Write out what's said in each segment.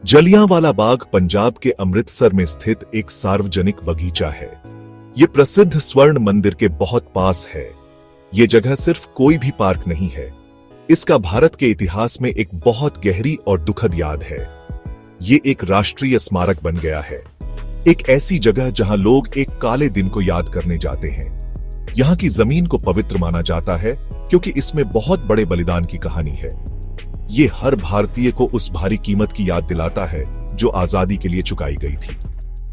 जलियांवाला बाग पंजाब के अमृतसर में स्थित एक सार्वजनिक बगीचा है। ये प्रसिद्ध स्वर्ण मंदिर के बहुत पास है। ये जगह सिर्फ कोई भी पार्क नहीं है, इसका भारत के इतिहास में एक बहुत गहरी और दुखद याद है। ये एक राष्ट्रीय स्मारक बन गया है, एक ऐसी जगह जहां लोग एक काले दिन को याद करने जाते हैं। यहां की जमीन को पवित्र माना जाता है क्योंकि इसमें बहुत बड़े बलिदान की कहानी है। ये हर भारतीय को उस भारी कीमत की याद दिलाता है जो आजादी के लिए चुकाई गई थी।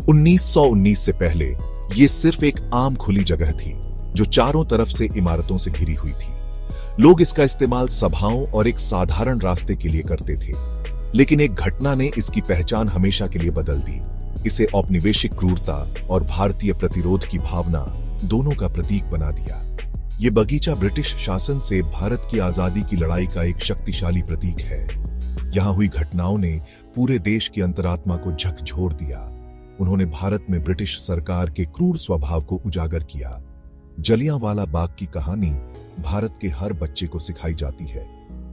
1919 से पहले ये सिर्फ एक आम खुली जगह थी जो चारों तरफ से इमारतों से घिरी हुई थी। लोग इसका इस्तेमाल सभाओं और एक साधारण रास्ते के लिए करते थे, लेकिन एक घटना ने इसकी पहचान हमेशा के लिए बदल दी। इसे औपनिवेशिक क्रूरता और भारतीय प्रतिरोध की भावना दोनों का प्रतीक बना दिया। ये बगीचा ब्रिटिश शासन से भारत की आजादी की लड़ाई का एक शक्तिशाली प्रतीक है। यहां हुई घटनाओं ने पूरे देश की अंतरात्मा को झकझोर दिया। उन्होंने भारत में ब्रिटिश सरकार के क्रूर स्वभाव को उजागर किया। जलियांवाला बाग की कहानी भारत के हर बच्चे को सिखाई जाती है।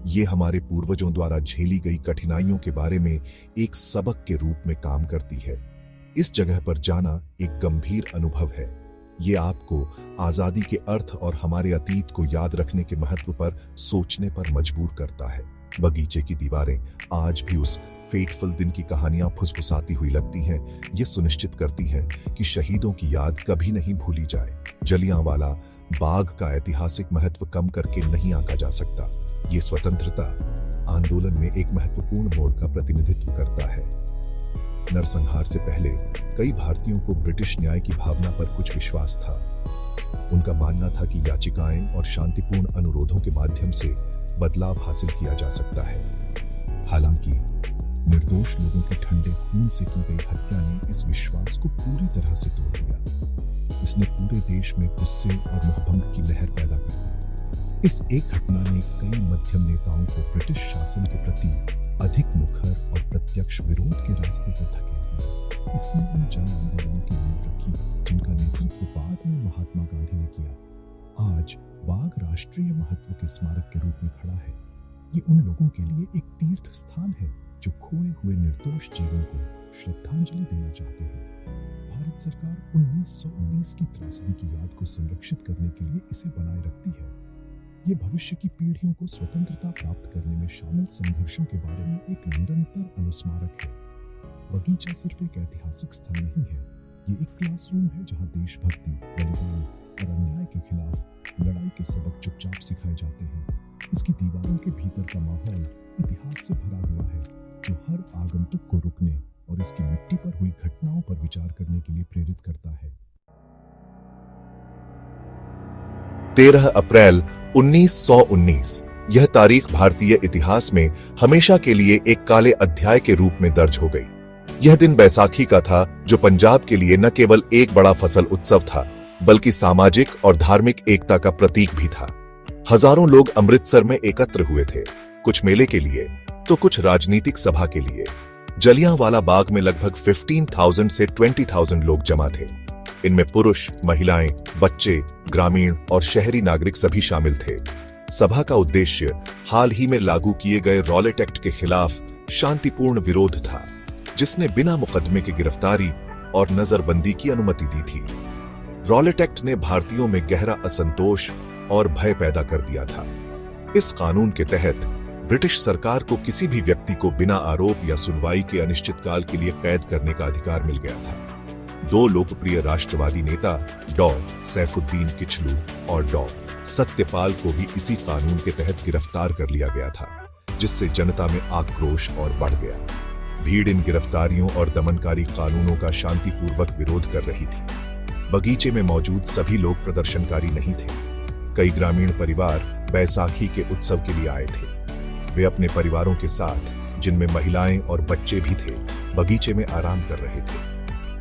ये हमारे पूर्वजों द्वारा झेली गई कठिनाइयों के बारे में एक सबक के रूप में काम करती है। इस जगह पर जाना एक गंभीर अनुभव है। ये आपको आजादी के अर्थ और हमारे अतीत को याद रखने के महत्व पर सोचने पर मजबूर करता है। बगीचे की दीवारें आज भी उस फेटफुल दिन की कहानियां फुसफुसाती हुई लगती हैं। ये सुनिश्चित करती हैं कि शहीदों की याद कभी नहीं भूली जाए। जलियांवाला बाग का ऐतिहासिक महत्व कम करके नहीं आंका जा सकता। ये स्वतंत्रता आंदोलन में एक महत्वपूर्ण मोड़ का प्रतिनिधित्व करता है। नरसंहार से पहले कई भारतीयों को ब्रिटिश न्याय की भावना पर कुछ विश्वास था। उनका मानना था कि याचिकाएं और शांतिपूर्ण अनुरोधों के माध्यम से बदलाव हासिल किया जा सकता है। हालांकि निर्दोष लोगों के ठंडे खून से की गई हत्या ने इस विश्वास को पूरी तरह से तोड़ दिया। इसने पूरे देश में गुस्से और मोहभंग की लहर पैदा कर दी। इस एक घटना ने कई मध्यम नेताओं को ब्रिटिश शासन के प्रति अधिक मुखर और प्रत्यक्ष विरोध के रास्ते पर धकेल दिया। इसने उन जन आंदोलनों की नींव रखी जिनका नेतृत्व बाद में महात्मा गांधी ने किया। आज बाग राष्ट्रीय महत्व के स्मारक के रूप में खड़ा है। ये उन लोगों के लिए एक तीर्थ स्थान है जो खोए हुए निर्दोष जीवन को श्रद्धांजलि देना चाहते हैं। भारत सरकार 1919 की त्रासदी की याद को संरक्षित करने के लिए इसे बनाए रखती है। ये भविष्य की पीढ़ियों को स्वतंत्रता प्राप्त करने में शामिल संघर्षों के बारे में एक निरंतर अनुस्मारक है। बगीचा सिर्फ एक ऐतिहासिक स्थल नहीं है, ये एक क्लासरूम है जहां देशभक्ति, बलिदान और अन्याय के खिलाफ लड़ाई के सबक चुपचाप सिखाए जाते हैं। इसकी दीवारों के भीतर का माहौल इतिहास से भरा हुआ है, जो हर आगंतुक को रुकने और इसकी मिट्टी पर हुई घटनाओं पर विचार करने के लिए प्रेरित करता है। 13 अप्रैल 1919 यह तारीख भारतीय इतिहास में हमेशा के लिए एक काले अध्याय के रूप में दर्ज हो गई। यह दिन बैसाखी का था, जो पंजाब के लिए न केवल एक बड़ा फसल उत्सव था, बल्कि सामाजिक और धार्मिक एकता का प्रतीक भी था। हजारों लोग अमृतसर में एकत्र हुए थे, कुछ मेले के लिए तो कुछ राजनीतिक सभा के लिए। जलियांवाला बाग में लगभग 15,000 से 20,000 लोग जमा थे। इनमें पुरुष, महिलाएं, बच्चे, ग्रामीण और शहरी नागरिक सभी शामिल थे। सभा का उद्देश्य हाल ही में लागू किए गए रॉलेट एक्ट के खिलाफ शांतिपूर्ण विरोध था, जिसने बिना मुकदमे की गिरफ्तारी और नजरबंदी की अनुमति दी थी। रॉलेट एक्ट ने भारतीयों में गहरा असंतोष और भय पैदा कर दिया था। इस कानून के तहत ब्रिटिश सरकार को किसी भी व्यक्ति को बिना आरोप या सुनवाई के अनिश्चितकाल के लिए कैद करने का अधिकार मिल गया था। दो लोकप्रिय राष्ट्रवादी नेता डॉ सैफुद्दीन किचलू और डॉ सत्यपाल को भी इसी कानून के तहत गिरफ्तार कर लिया गया था, जिससे जनता में आक्रोश और बढ़ गया। भीड़ इन गिरफ्तारियों और दमनकारी कानूनों का शांतिपूर्वक विरोध कर रही थी। बगीचे में मौजूद सभी लोग प्रदर्शनकारी नहीं थे। कई ग्रामीण परिवार बैसाखी के उत्सव के लिए आए थे। वे अपने परिवारों के साथ, जिनमें महिलाएं और बच्चे भी थे, बगीचे में आराम कर रहे थे।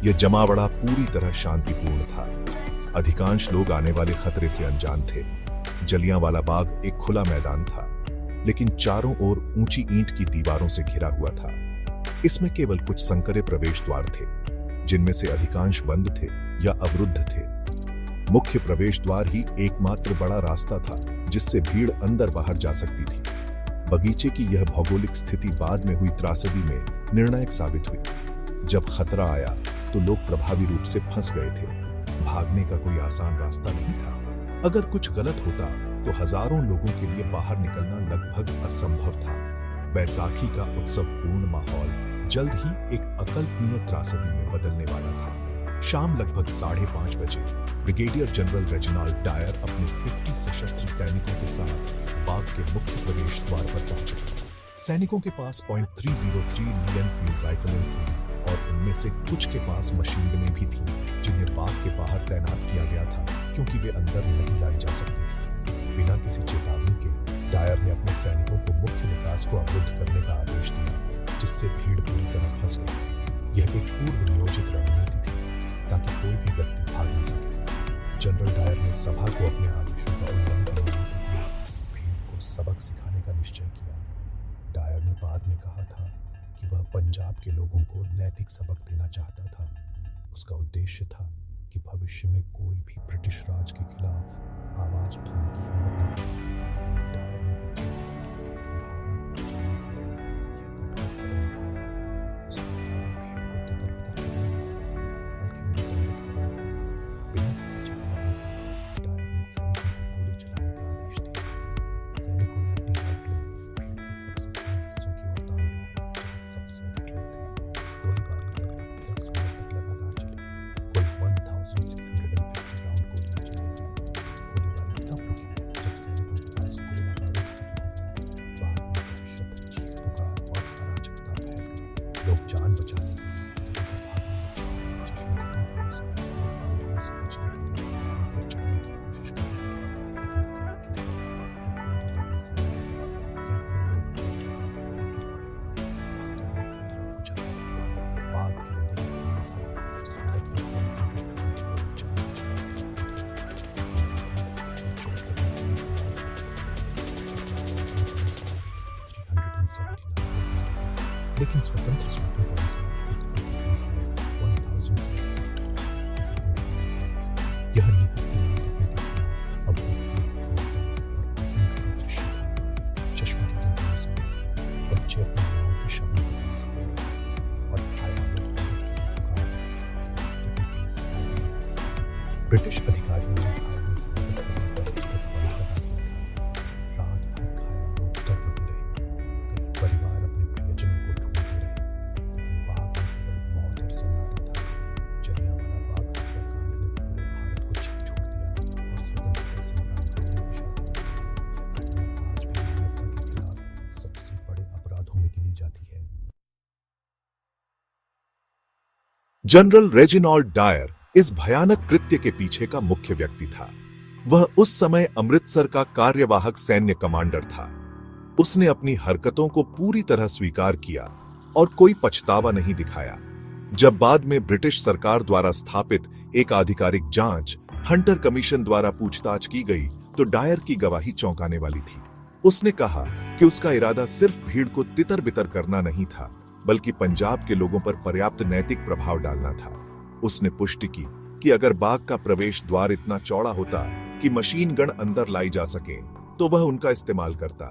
यह जमावड़ा पूरी तरह शांतिपूर्ण था। अधिकांश लोग आने वाले खतरे से अनजान थे। जलियांवाला बाग एक खुला मैदान था, लेकिन चारों ओर ऊंची ईंट की दीवारों से घिरा हुआ था। इसमें केवल कुछ संकरे प्रवेश द्वार थे, जिनमें से अधिकांश बंद थे या अवरुद्ध थे। मुख्य प्रवेश द्वार ही एकमात्र बड़ा रास्ता था जिससे भीड़ अंदर बाहर जा सकती थी। बगीचे की यह भौगोलिक स्थिति बाद में हुई त्रासदी में निर्णायक साबित हुई। जब खतरा आया तो लोग प्रभावी रूप से फंस गए थे। भागने का कोई आसान रास्ता नहीं था। अगर कुछ गलत होता तो हजारों लोगों के लिए बाहर निकलना लगभग असंभव था। बैसाखी का उत्सवपूर्ण माहौल जल्द ही एक अकल्पनीय त्रासदी में बदलने वाला था। शाम लगभग 5:30 बजे ब्रिगेडियर जनरल रेजिनाल्ड डायर अपने 50 सशस्त्र सैनिकों के साथ बाग के मुख्य प्रवेश द्वार पर पहुंचे। सैनिकों के पास .303 ली एनफील्ड राइफलें थीं और उनमें से कुछ के पास मशीन गनें भी थीं, जिन्हें बाग के बाहर तैनात किया गया था क्योंकि वे अंदर नहीं लाई जा सकती थी। बिना किसी चेतावनी के डायर ने अपने सैनिकों को मुख्य विकास को अवरुद्ध करने का आदेश दिया, जिससे भीड़ पूरी तरह फंस गई। यह एक पूर्व नियोजित रणनीति थी ताकि कोई भी व्यक्ति भाग न सके। जनरल डायर ने सभा को अपने आदेशों का उल्लंघन करने के लिए भीड़ को सबक सिखाने का निश्चय किया। डायर ने बाद में कहा था कि वह पंजाब के लोगों को नैतिक सबक देना चाहता था। उसका उद्देश्य था कि भविष्य में कोई भी ब्रिटिश राज के खिलाफ आवाज उठाने की हिम्मत न करे। डायर ने किसी भी संभावना को बचाने के लिए यह कठोर कदम उठाया। उसके भीड़ को तितर-बितर करना बल्कि उन्हें दंडित करना था। बिना किसी चेतावनी के डायर ने सैनिकों को गोली चलाने का आदेश दिया। सैनिकों ने अपनी राइफलें भीड़ के सबसे कम हिस्सों की ओर तान दी, जहाँ सबसे अधिक लोग थे। गोलीबारी लगभग 10 मिनट तक लगातार चली। कुल 1650 राउंड गोलियां चलाई गईं। गोलीबारी तब रुकी जब सैनिकों के पास गोला बारूद खत्म हो गया। बाग में दहशत, चीख-पुकार और अराजकता फैल गई। लोग जान बचाने के लिए इधर-उधर भागने लगे। चश्मे के टुकड़ों से और गोलियों से बचने के लिए पहाड़ों पर चढ़ने की कोशिश कर रहे थे, लेकिन कई गिर गए या गोली लगने से मर गए। सैकड़ों लोग गोली लगने से वहीं गिर पड़े। भागते हुए कई लोग बुझा गए। बाग के अंदर एक कुआं था जिसमें लगभग 120 लोग जान बचाने के लिए कूद गए। चोट लगने के लिए तैयार थे। 379 लेकिन स्वतंत्र सूत्रों के अनुसार मृतकों की संख्या 1000 से यह निहत्थे नागरिकों के खिलाफ अभूतपूर्व क्रूरता और आतंक का दृश्य था। चश्मे के टुकड़ों से बच्चे अपने माओ के शवों के पास गए और घायल लोग पुकार ब्रिटिश अधिकारियों ने घायलों की मदद करने पर प्रतिबंध लगा दिया था। रात भर घायल लोग तड़पते रहे। कई परिवार अपने प्रियजनों को ढूंढते रहे, लेकिन बाग में केवल मौत और सन्नाटा था। जलियांवाला बाग हत्याकांड ने पूरे भारत को झकझोर दिया और स्वतंत्रता संग्राम को नई दिशा दी। यह घटना आज भी मानवता के खिलाफ सबसे बड़े अपराधों में गिनी जाती है। जनरल रेजिनाल्ड डायर इस भयानक कृत्य के पीछे का मुख्य व्यक्ति था। वह उस समय अमृतसर का कार्यवाहक सैन्य कमांडर था। उसने अपनी हरकतों को पूरी तरह स्वीकार किया और कोई पछतावा नहीं दिखाया। जब बाद में ब्रिटिश सरकार द्वारा स्थापित एक आधिकारिक जांच हंटर कमीशन द्वारा पूछताछ की गई तो डायर की गवाही चौंकाने वाली थी। उसने कहा कि उसका इरादा सिर्फ भीड़ को तितर-बितर करना नहीं था, बल्कि पंजाब के लोगों पर पर्याप्त नैतिक प्रभाव डालना था। उसने पुष्टि की कि अगर बाग का प्रवेश द्वार इतना चौड़ा होता कि मशीन गन अंदर लाई जा सके, तो वह उनका इस्तेमाल करता।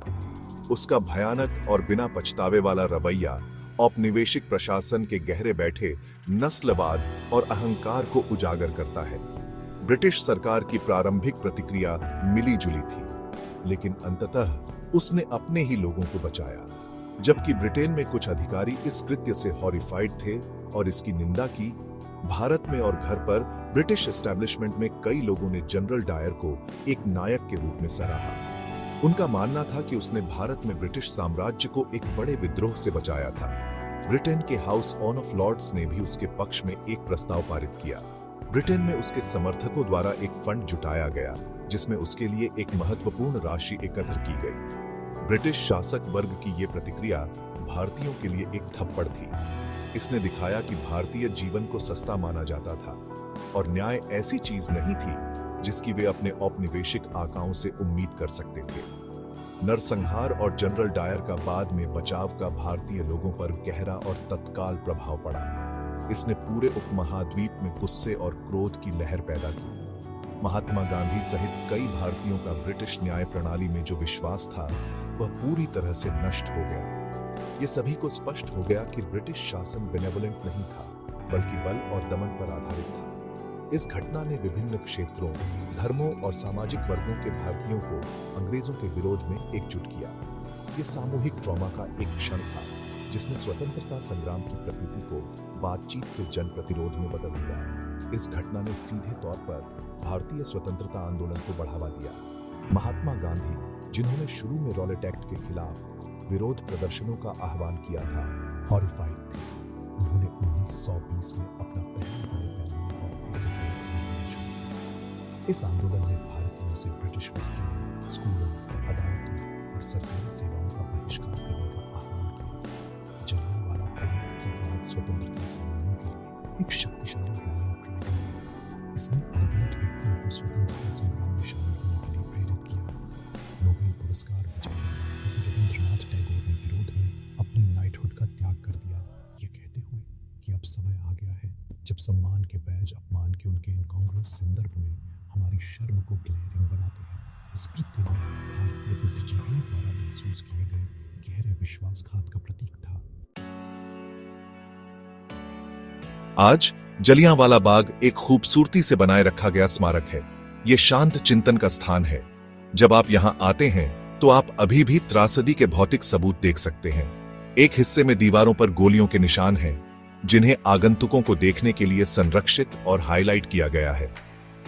उसका भयानक और बिना पछतावे वाला रवैया औपनिवेशिक प्रशासन के गहरे बैठे नस्लवाद और अहंकार को उजागर करता है। ब्रिटिश सरकार की प्रारंभिक प्रतिक्रिया मिली-जुली थी, लेकिन अंततः उसने अपने ही लोगों को बचाया। जबकि ब्रिटेन में कुछ अधिकारी इस कृत्य से हॉरिफाइड थे और इसकी निंदा की, भारत में और घर पर ब्रिटिश एस्टैब्लिशमेंट में कई लोगों ने जनरल डायर को एक नायक के रूप में सराहा। उनका मानना था कि उसने भारत में ब्रिटिश साम्राज्य को एक बड़े विद्रोह से बचाया था। ब्रिटेन के हाउस ऑफ लॉर्ड्स ने भी उसके पक्ष में एक प्रस्ताव पारित किया। ब्रिटेन में उसके समर्थकों द्वारा एक फंड जुटाया गया, जिसमें उसके लिए एक महत्वपूर्ण राशि एकत्र की गई। ब्रिटिश शासक वर्ग की ये प्रतिक्रिया भारतीयों के लिए एक थप्पड़ थी। इसने दिखाया कि भारतीय जीवन को सस्ता माना जाता था और न्याय ऐसी चीज नहीं थी जिसकी वे अपने औपनिवेशिक आकाओं से उम्मीद कर सकते थे। नरसंहार और जनरल डायर का बाद में बचाव का भारतीय लोगों पर गहरा और तत्काल प्रभाव पड़ा। इसने पूरे उपमहाद्वीप में गुस्से और क्रोध की लहर पैदा की। महात्मा गांधी सहित कई भारतीयों का ब्रिटिश न्याय प्रणाली में जो विश्वास था वह पूरी तरह से नष्ट हो गया। ये सभी को स्पष्ट हो गया कि ब्रिटिश शासन बेनेवोलेंट नहीं था बल्कि बल और दमन पर आधारित था। इस घटना ने विभिन्न क्षेत्रों, धर्मों और सामाजिक वर्गों के भारतीयों को अंग्रेजों के विरोध में एकजुट किया। ये सामूहिक ट्रॉमा का एक क्षण था जिसने स्वतंत्रता संग्राम की प्रकृति को बातचीत से जन प्रतिरोध में बदल दिया। इस घटना ने सीधे तौर पर भारतीय स्वतंत्रता आंदोलन को बढ़ावा दिया। महात्मा गांधी, जिन्होंने शुरू में रॉलेट एक्ट के खिलाफ विरोध प्रदर्शनों का आह्वान किया था, हॉरिफाइड थे। उन्होंने 1920 में अपना पहला बड़े पैमाने पर इस आंदोलन शुरू किया। इस आंदोलन ने भारतीयों से ब्रिटिश वस्त्रों, स्कूलों, अदालतों और सरकारी सेवाओं का बहिष्कार करने का आह्वान किया। जलियांवाला बाग की याद स्वतंत्रता सेनानियों के लिए एक शक्तिशाली रैली ट्राई गई। इसने अनगिनत व्यक्तियों को स्वतंत्रता संग्राम में शामिल होने के लिए प्रेरित किया। नोबेल पुरस्कार विजेता रविंद्रनाथ टैगोर ने विरोध में अपनी नाइटहुड का त्याग कर दिया, ये कहते हुए कि अब समय आ गया है जब सम्मान के बैज अपमान के उनके इनकॉन्ग्रुअस संदर्भ में हमारी शर्म को ग्लेयरिंग बनाते हैं। इस कृत्य में भारतीय बुद्धिजीवियों द्वारा महसूस किए गए गहरे विश्वासघात का प्रतीक था। आज जलियांवाला बाग एक खूबसूरती से बनाए रखा गया स्मारक है। ये शांत चिंतन का स्थान है। जब आप यहाँ आते हैं तो आप अभी भी त्रासदी के भौतिक सबूत देख सकते हैं। एक हिस्से में दीवारों पर गोलियों के निशान हैं, जिन्हें आगंतुकों को देखने के लिए संरक्षित और हाईलाइट किया गया है।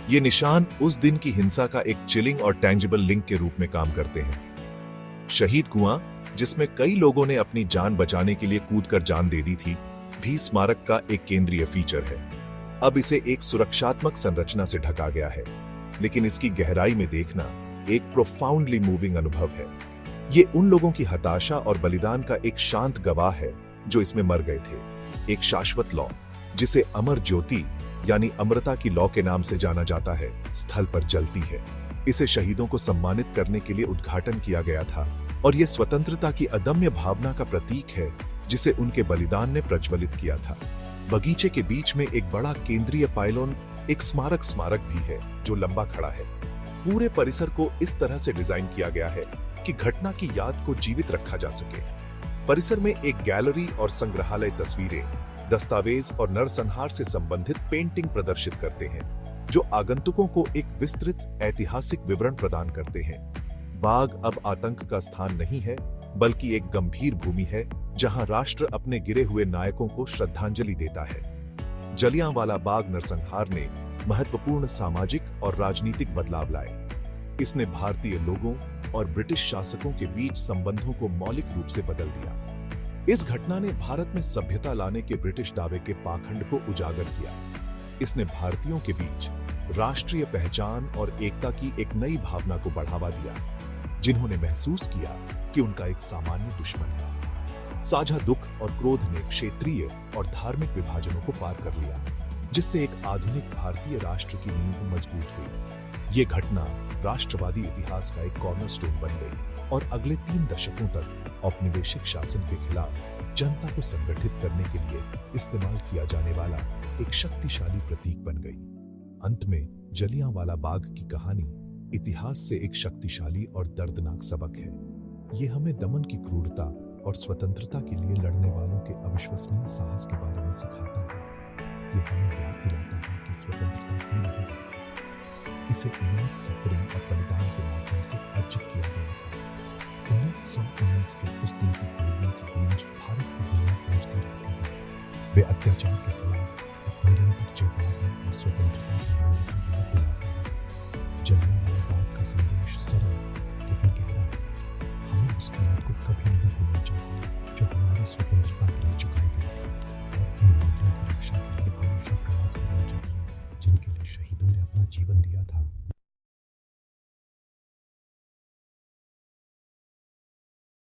ये निशान उस दिन की हिंसा का एक चिलिंग और टैंजिबल लिंक के रूप में काम करते हैं। शहीद कुआं, जिसमें कई लोगों ने अपनी जान बचाने के लिए कूदकर जान दे दी थी, भी स्मारक का एक केंद्रीय फीचर है। अब इसे एक सुरक्षात्मक संरचना से ढका गया है, लेकिन इसकी गहराई में देखना एक प्रोफाउंडली मूविंग अनुभव है। ये उन लोगों की हताशा और बलिदान का एक शांत गवाह है जो इसमें मर गए थे। एक शाश्वत लौ, जिसे अमर ज्योति यानी अमृता की लौ के नाम से जाना जाता है, स्थल पर जलती है। इसे शहीदों को सम्मानित करने के लिए उद्घाटन किया गया था और यह स्वतंत्रता की अदम्य भावना का प्रतीक है जिसे उनके बलिदान ने प्रज्वलित किया था। बगीचे के बीच में एक बड़ा केंद्रीय पाइलोन, एक स्मारक भी है जो लंबा खड़ा है। पूरे परिसर को इस तरह से डिजाइन किया गया है कि घटना की याद को जीवित रखा जा सके। परिसर में एक गैलरी और संग्रहालय तस्वीरें, दस्तावेज और नरसंहार से संबंधित पेंटिंग प्रदर्शित करते हैं, जो आगंतुकों को एक विस्तृत ऐतिहासिक विवरण प्रदान करते हैं। बाग अब आतंक का स्थान नहीं है, बल्कि एक गंभीर भूमि है जहां राष्ट्र अपने गिरे हुए नायकों को श्रद्धांजलि देता है। जलियांवाला बाग नरसंहार ने महत्वपूर्ण सामाजिक और राजनीतिक बदलाव लाए। इसने भारतीय लोगों और ब्रिटिश शासकों के बीच संबंधों को मौलिक रूप से बदल दिया। इस घटना ने भारत में सभ्यता लाने के ब्रिटिश दावे के पाखंड को उजागर किया। इसने भारतीयों के बीच राष्ट्रीय पहचान और एकता की एक नई भावना को बढ़ावा दिया, जिन्होंने महसूस किया कि उनका एक सामान्य दुश्मन है। साझा दुख और क्रोध ने क्षेत्रीय और धार्मिक विभाजनों को पार कर लिया, जिससे एक आधुनिक भारतीय राष्ट्र की नींव मजबूत हुई। ये घटना राष्ट्रवादी इतिहास का एक कॉर्नरस्टोन बन गई और अगले 3 दशकों तक औपनिवेशिक शासन के खिलाफ जनता को संगठित करने के लिए इस्तेमाल किया जाने वाला एक शक्तिशाली प्रतीक बन गई। अंत में जलियांवाला बाग की कहानी इतिहास से एक शक्तिशाली और दर्दनाक सबक है। ये हमें दमन की क्रूरता और स्वतंत्रता के लिए लड़ने वालों के अविश्वसनीय साहस के बारे में सिखाता है। ये हमें याद दिलाता है कि स्वतंत्रता दी नहीं गई थी, इसे इमेंस सफरिंग और बलिदान के माध्यम से अर्जित किया गया था। 1919 के उस दिन की गोलियों की गूंज भारत के दिल में गूंजती रहती है। वे अत्याचार के खिलाफ एक निरंतर चेतावनी और स्वतंत्रता की मूल्य की याद दिलाते हैं। जलियांवाला बाग का संदेश सरल लेकिन गहरा है। हमें उस कीमत को कभी नहीं भूलना चाहिए जो हमारी स्वतंत्रता के लिए चुकाई गई थी, और उन मूल्यों की रक्षा के लिए हमेशा प्रयास करना चाहिए जिनके लिए शहीदों ने अपना जीवन दिया था।